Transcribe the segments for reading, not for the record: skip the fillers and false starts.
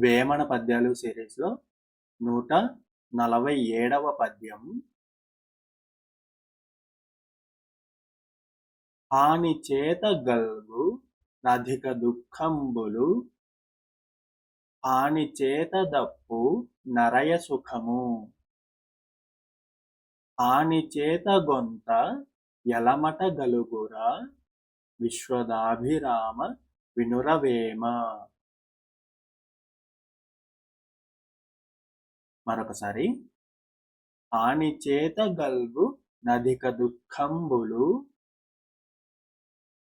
వేమన పద్యాలు సిరీస్లో 147వ పద్యం. హాని చేత గల్గు నధిక దుఃఖంబులు, హాని చేత దప్పు నరయ సుఖము, హాని చేత గొంత యలమట గలుగురా, విశ్వదాభిరామ వినురవేమ. మరొకసారి. హాని చేత గల్గు నధిక దుఃఖంబులు,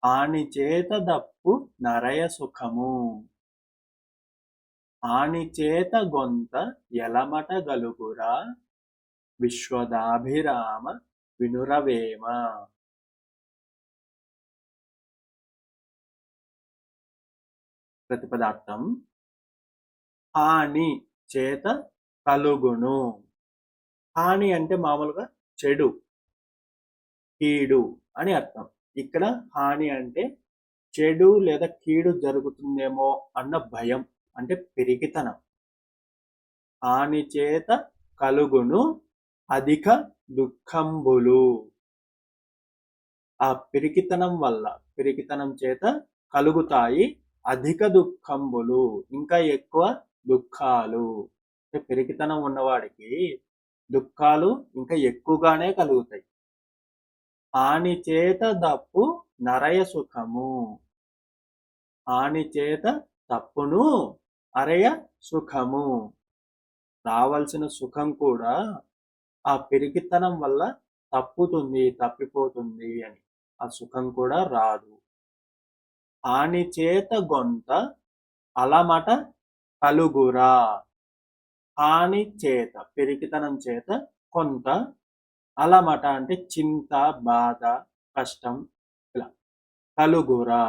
హాని చేత దప్పు నరయ సుఖము, హాని చేత గొంత యలమట గలుగురా, విశ్వదాభిరామ వినురవేమ. ప్రతిపదార్థం. హాని చేత కలుగును. హాని అంటే మామూలుగా చెడు, కీడు అని అర్థం. ఇక్కడ హాని అంటే చెడు లేదా కీడు జరుగుతుందేమో అన్న భయం, అంటే పిరికితనం. హాని చేత కలుగును అధిక దుఃఖంబులు. ఆ పిరికితనం వల్ల, పిరికితనం చేత కలుగుతాయి అధిక దుఃఖంబులు, ఇంకా ఎక్కువ దుఃఖాలు. పిరికితనం ఉన్నవాడికి దుఃఖాలు ఇంకా ఎక్కువగానే కలుగుతాయి. హాని చేత దప్పు నరయ సుఖము. హాని చేత తప్పును అరయ సుఖము. రావాల్సిన సుఖం కూడా ఆ పిరికితనం వల్ల తప్పుతుంది, తప్పిపోతుంది అని. ఆ సుఖం కూడా రాదు. హాని చేత గొంత అలమట కలుగురా. హాని చేత, పిరికితనం చేత, కొంత, అలమట అంటే చింత, బాధ, కష్టం, ఇలా. కలుగురా,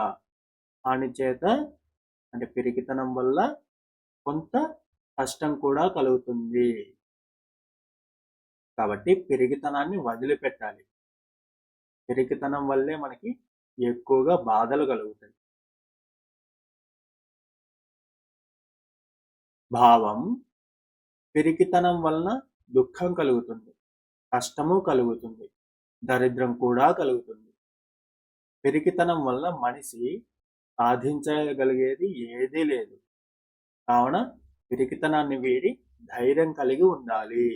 హాని చేత అంటే పిరికితనం వల్ల కొంత కష్టం కూడా కలుగుతుంది. కాబట్టి పిరికితనాన్ని వదిలిపెట్టాలి. పిరికితనం వల్లే మనకి ఎక్కువగా బాధలు కలుగుతాయి. భావం. పిరికితనం వలన దుఃఖం కలుగుతుంది, కష్టము కలుగుతుంది, దరిద్రం కూడా కలుగుతుంది. పిరికితనం వల్ల మనిషి సాధించగలిగేది ఏదీ లేదు. కావున పిరికితనాన్ని వీడి ధైర్యం కలిగి ఉండాలి.